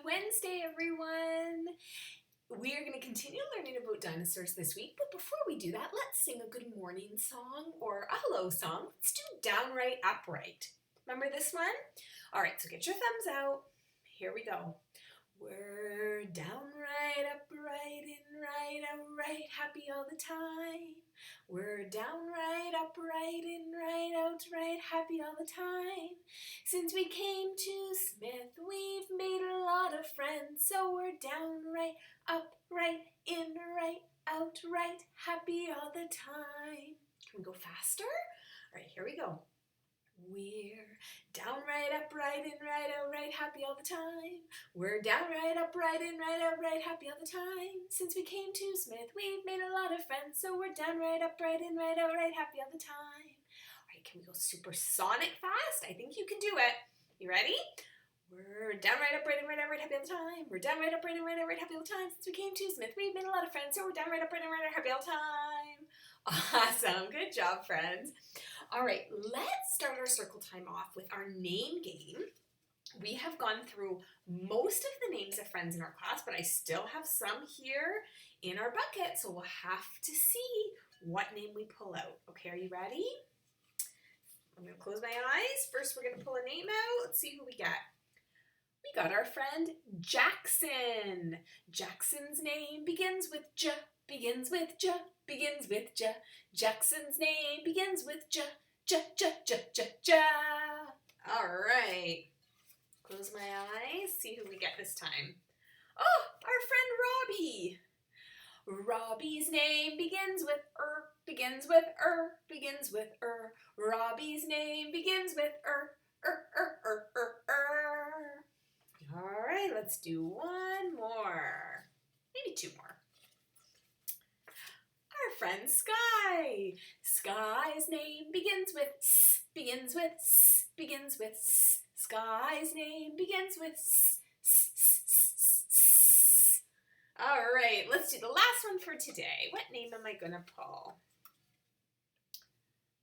Wednesday, everyone! We are going to continue learning about dinosaurs this week, but before we do that, let's sing a good morning song or a hello song. Let's do Downright Upright. Remember this one? All right, so get your thumbs out. Here we go. We're downright upright and right outright happy all the time. We're downright upright and right outright happy all the time. Since we came to Smith, we've made a lot of friends, so we're downright upright and right outright happy all the time. Can we go faster? All right, here we go. We're downright upright and right outright happy all the time. We're downright upright and right outright happy all the time. Since we came to Smith, we've made a lot of friends, so we're downright upright and right outright happy all the time. All right, can we go supersonic fast? I think you can do it. You ready? We're downright upright and right outright happy all the time. We're downright upright and right outright happy all the time. Since we came to Smith, we've made a lot of friends, so we're downright upright and right outright happy all the time. Awesome. Good job, friends. All right, let's start our circle time off with our name game. We have gone through most of the names of friends in our class, but I still have some here in our bucket, so we'll have to see what name we pull out. Okay, are you ready? I'm going to close my eyes. First, we're going to pull a name out. Let's see who we get. We got our friend Jackson. Jackson's name begins with J, begins with J, begins with J. Jackson's name begins with J, J, J, J, J, J. All right. Close my eyes. See who we get this time. Oh, our friend Robbie. Robbie's name begins with begins with begins with Robbie's name begins with All right, let's do one more. Maybe two more. Our friend Sky. Sky's name begins with S, begins with S, begins with S. Sky's name begins with S, S, S, S, S. All right, let's do the last one for today. What name am I going to pull?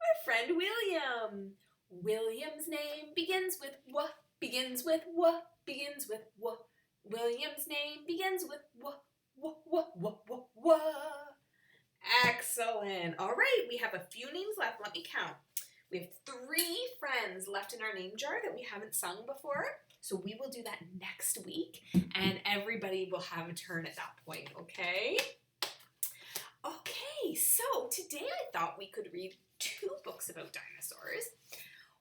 Our friend William. William's name begins with W, begins with W, begins with W. William's name begins with W, W, W, W, W, W. Excellent. All right, we have a few names left. Let me count. We have 3 friends left in our name jar that we haven't sung before. So we will do that next week, and everybody will have a turn at that point, okay? Okay, so today I thought we could read 2 books about dinosaurs.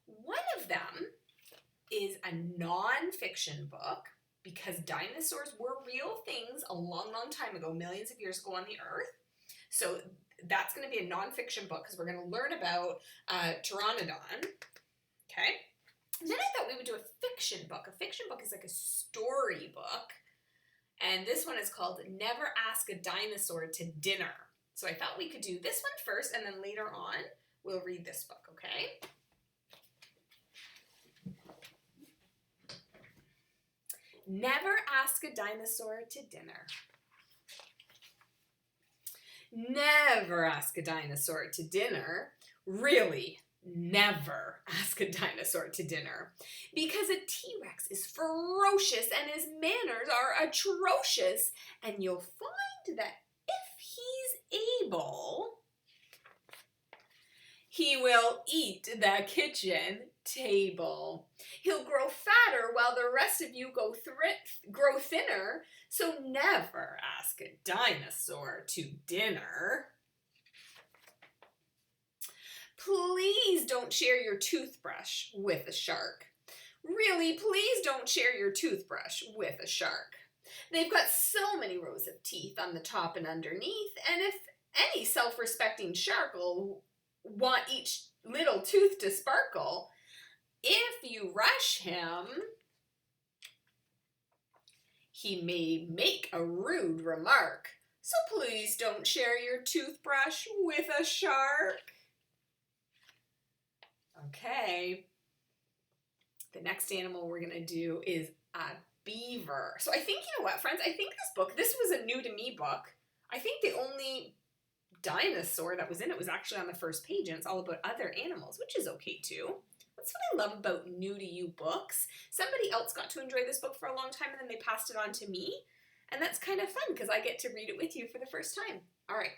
One of them is a non-fiction book because dinosaurs were real things a long, long time ago, millions of years ago on the earth. So that's going to be a non-fiction book because we're going to learn about Pteranodon. Okay. And then I thought we would do a fiction book. A fiction book is like a story book. And this one is called Never Ask a Dinosaur to Dinner. So I thought we could do this one first, and then later on we'll read this book, okay? Never ask a dinosaur to dinner. Never ask a dinosaur to dinner. Really, never ask a dinosaur to dinner. Because a T-Rex is ferocious and his manners are atrocious. And you'll find that if he's able, he will eat the kitchen table. He'll grow fatter while the rest of you grow thinner, so never ask a dinosaur to dinner. Please don't share your toothbrush with a shark. Really, please don't share your toothbrush with a shark. They've got so many rows of teeth on the top and underneath, and if any self-respecting shark will want each little tooth to sparkle, if you rush him, he may make a rude remark. So please don't share your toothbrush with a shark. Okay. The next animal we're going to do is a beaver. So I think, you know what, friends? I think this was a new to me book. I think the only dinosaur that was in it was actually on the first page, and it's all about other animals, which is okay too. That's what I love about new to you books. Somebody else got to enjoy this book for a long time and then they passed it on to me. And that's kind of fun because I get to read it with you for the first time. All right.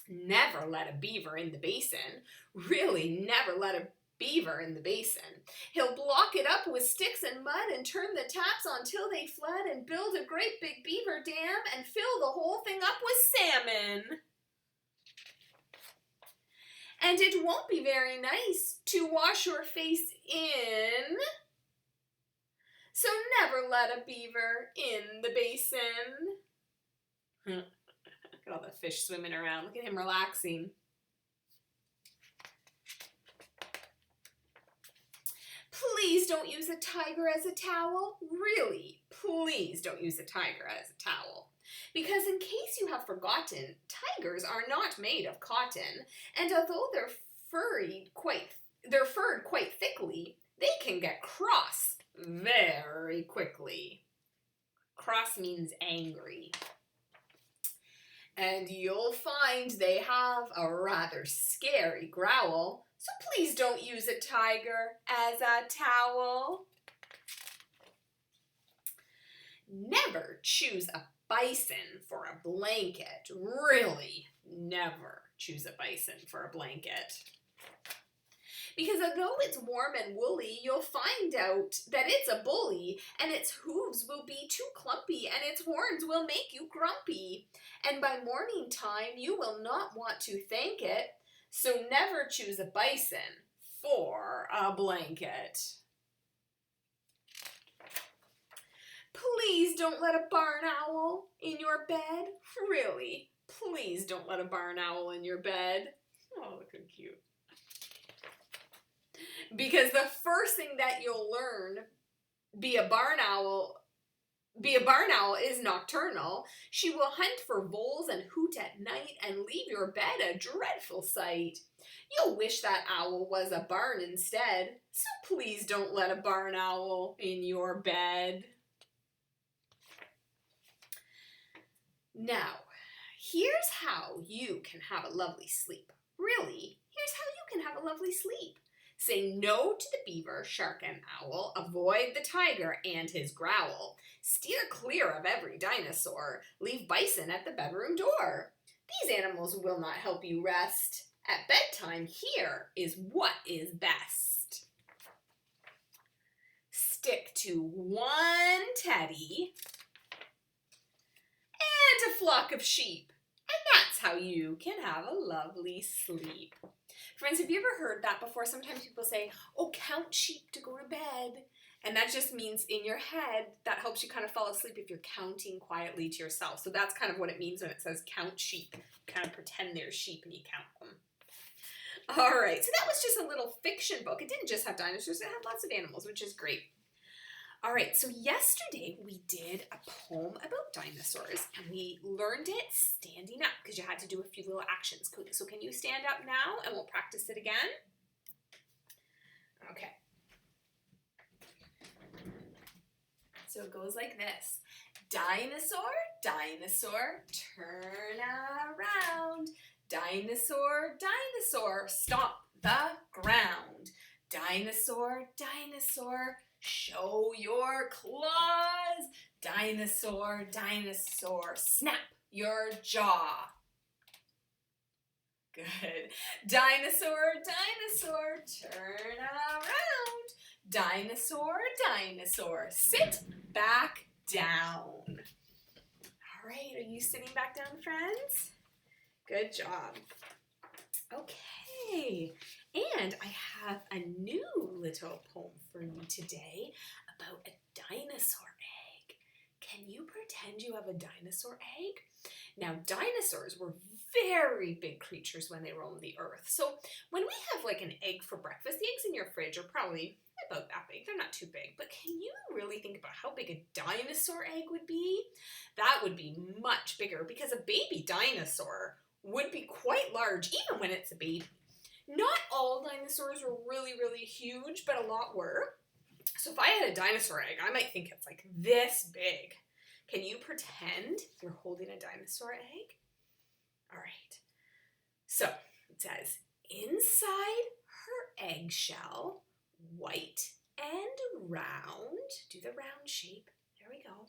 Never let a beaver in the basin. Really, never let a beaver in the basin. He'll block it up with sticks and mud and turn the taps on till they flood and build a great big beaver dam and fill the whole thing up with salmon. And it won't be very nice to wash your face in. So never let a beaver in the basin. Look at all the fish swimming around. Look at him relaxing. Please don't use a tiger as a towel. Really, please don't use a tiger as a towel. Because in case you have forgotten, tigers are not made of cotton, and although they're furred quite thickly, they can get cross very quickly. Cross means angry. And you'll find they have a rather scary growl, so please don't use a tiger as a towel. Never choose a bison for a blanket. Really, never choose a bison for a blanket. Because although it's warm and woolly, you'll find out that it's a bully, and its hooves will be too clumpy, and its horns will make you grumpy. And by morning time, you will not want to thank it, so never choose a bison for a blanket. Please don't let a barn owl in your bed. Really, please don't let a barn owl in your bed. Oh, look how cute. Because the first thing that you'll learn, be a barn owl is nocturnal. She will hunt for voles and hoot at night and leave your bed a dreadful sight. You'll wish that owl was a barn instead, so please don't let a barn owl in your bed. Now, here's how you can have a lovely sleep. Really, here's how you can have a lovely sleep. Say no to the beaver, shark, and owl. Avoid the tiger and his growl. Steer clear of every dinosaur. Leave bison at the bedroom door. These animals will not help you rest. At bedtime, here is what is best. Stick to one teddy and a flock of sheep. And that's how you can have a lovely sleep. Friends, have you ever heard that before? Sometimes people say, oh, count sheep to go to bed. And that just means in your head, that helps you kind of fall asleep if you're counting quietly to yourself. So that's kind of what it means when it says count sheep. You kind of pretend they're sheep and you count them. All right, so that was just a little fiction book. It didn't just have dinosaurs, it had lots of animals, which is great. All right, so yesterday we did a poem about dinosaurs, and we learned it standing up because you had to do a few little actions. So can you stand up now, and we'll practice it again? Okay. So it goes like this. Dinosaur, dinosaur, turn around. Dinosaur, dinosaur, stomp the ground. Dinosaur, dinosaur, show your claws. Dinosaur, dinosaur, snap your jaw. Good. Dinosaur, dinosaur, turn around. Dinosaur, dinosaur, sit back down. All right, are you sitting back down, friends? Good job. Okay, and I have a new little poem for you today about a dinosaur egg. Can you pretend you have a dinosaur egg? Now, dinosaurs were very big creatures when they roamed the earth. So when we have like an egg for breakfast, the eggs in your fridge are probably about that big. They're not too big. But can you really think about how big a dinosaur egg would be? That would be much bigger because a baby dinosaur would be quite large even when it's a baby. Not all dinosaurs were really, really huge, but a lot were. So if I had a dinosaur egg, I might think it's like this big. Can you pretend you're holding a dinosaur egg? All right. So it says, inside her eggshell white and round. Do the round shape. There we go.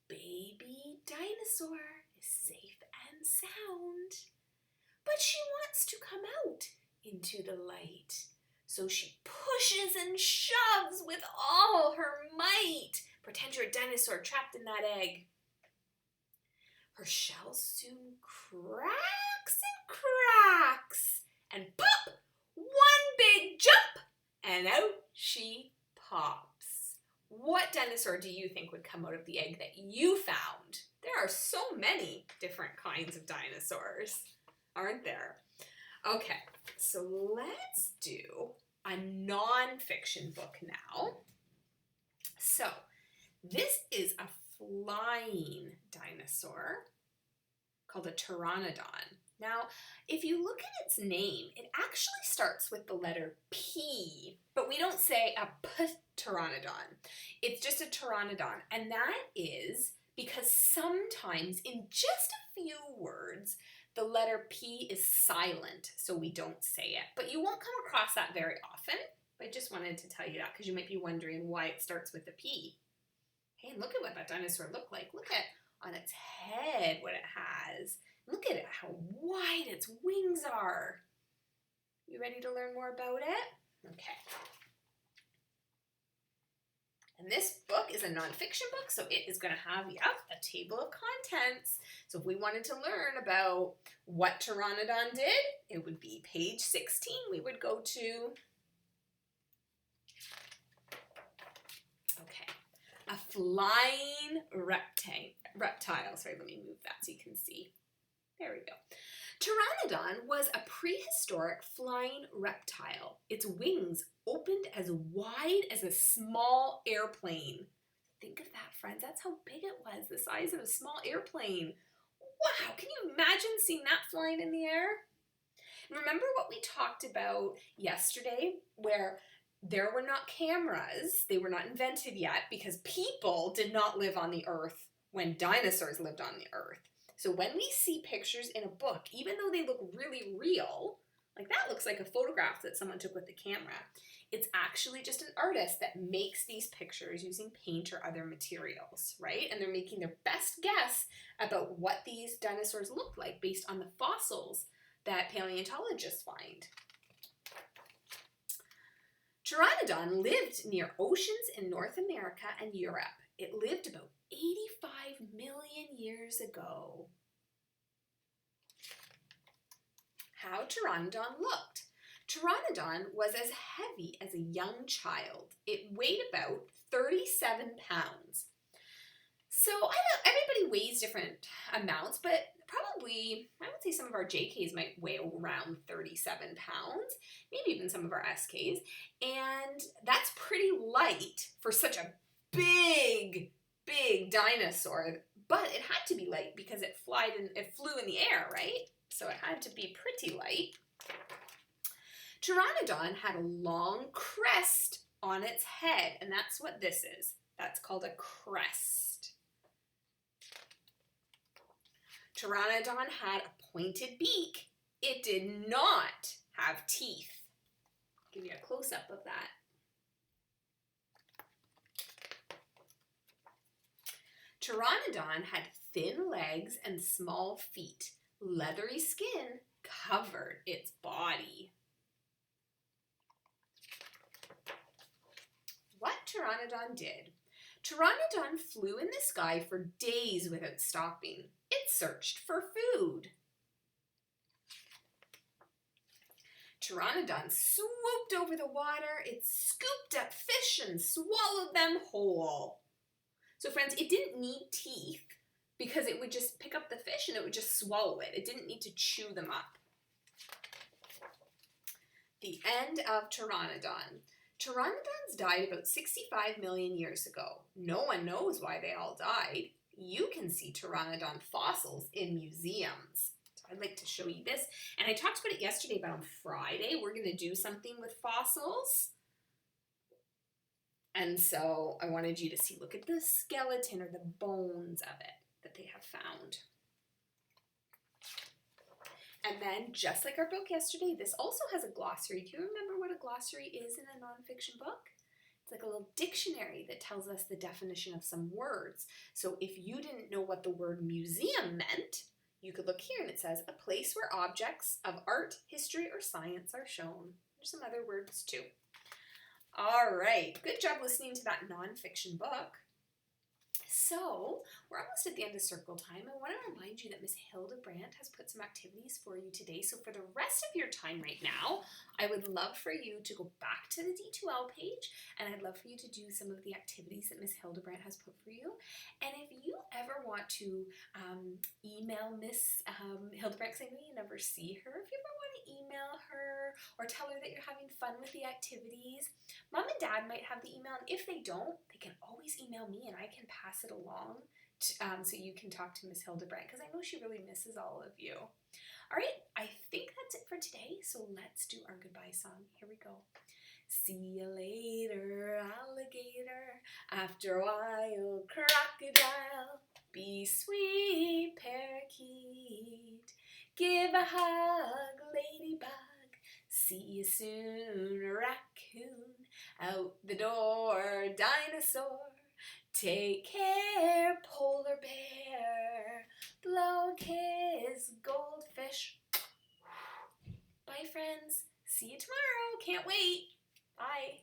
Baby dinosaur is safe and sound. But she wants to come out into the light. So she pushes and shoves with all her might. Pretend you're a dinosaur trapped in that egg. Her shell soon cracks and cracks. And pop! One big jump! And out she pops. What dinosaur do you think would come out of the egg that you found? There are so many different kinds of dinosaurs, aren't there? Okay, so let's do a non-fiction book now. So this is a flying dinosaur called a pteranodon. Now, if you look at its name, it actually starts with the letter P, but we don't say a pteranodon. It's just a pteranodon, and that is because sometimes in just a few words, the letter P is silent, so we don't say it. But you won't come across that very often. I just wanted to tell you that because you might be wondering why it starts with a P. Hey, look at what that dinosaur looked like. Look at on its head what it has. Look at it, how wide its wings are. You ready to learn more about it? Okay. And this book is a nonfiction book, so it is going to have, a table of contents. So if we wanted to learn about what Pteranodon did, it would be page 16. We would go to, a flying reptile. Sorry, let me move that so you can see. There we go. Pteranodon was a prehistoric flying reptile. Its wings opened as wide as a small airplane. Think of that, friends. That's how big it was, the size of a small airplane. Wow, can you imagine seeing that flying in the air? Remember what we talked about yesterday, where there were not cameras, they were not invented yet because people did not live on the earth when dinosaurs lived on the earth. So when we see pictures in a book, even though they look really real, like that looks like a photograph that someone took with the camera, it's actually just an artist that makes these pictures using paint or other materials, right? And they're making their best guess about what these dinosaurs looked like based on the fossils that paleontologists find. Pteranodon lived near oceans in North America and Europe. It lived about 85 million years ago. How Pteranodon looked. Pteranodon was as heavy as a young child. It weighed about 37 pounds. So I know everybody weighs different amounts, but probably, I would say some of our JKs might weigh around 37 pounds, maybe even some of our SKs, and that's pretty light for such a big dinosaur, but it had to be light because it flew in the air, right? So it had to be pretty light. Pteranodon had a long crest on its head, and that's what this is. That's called a crest. Pteranodon had a pointed beak. It did not have teeth. I'll give you a close-up of that. Pteranodon had thin legs and small feet. Leathery skin covered its body. What Pteranodon did? Pteranodon flew in the sky for days without stopping. It searched for food. Pteranodon swooped over the water. It scooped up fish and swallowed them whole. So friends, it didn't need teeth because it would just pick up the fish and it would just swallow it. It didn't need to chew them up. The end of Pteranodon. Pteranodons died about 65 million years ago. No one knows why they all died. You can see Pteranodon fossils in museums. So I'd like to show you this. And I talked about it yesterday, but on Friday, we're going to do something with fossils. And so I wanted you to see, look at the skeleton or the bones of it that they have found. And then, just like our book yesterday, this also has a glossary. Do you remember what a glossary is in a nonfiction book? It's like a little dictionary that tells us the definition of some words. So if you didn't know what the word museum meant, you could look here and it says, a place where objects of art, history, or science are shown. There's some other words too. All right, good job listening to that nonfiction book. So, we're almost at the end of circle time. I want to remind you that Miss Hildebrandt has put some activities for you today. So for the rest of your time right now, I would love for you to go back to the D2L page, and I'd love for you to do some of the activities that Miss Hildebrandt has put for you. And if you ever want to email Miss Hildebrandt, because I know you never see her, if you ever want to email her or tell her that you're having fun with the activities, Mom and Dad might have the email, and if they don't, they can always email me and I can pass it along so you can talk to Miss Hildebrandt, because I know she really misses all of you. All right, I think that's it for today, so let's do our goodbye song. Here we go. See you later, alligator. After a while, crocodile. Be sweet, parakeet. Give a hug, ladybug. See you soon, raccoon. Out the door, dinosaur. Take care, polar bear. Blow a kiss, goldfish. Bye, friends. See you tomorrow. Can't wait. Bye.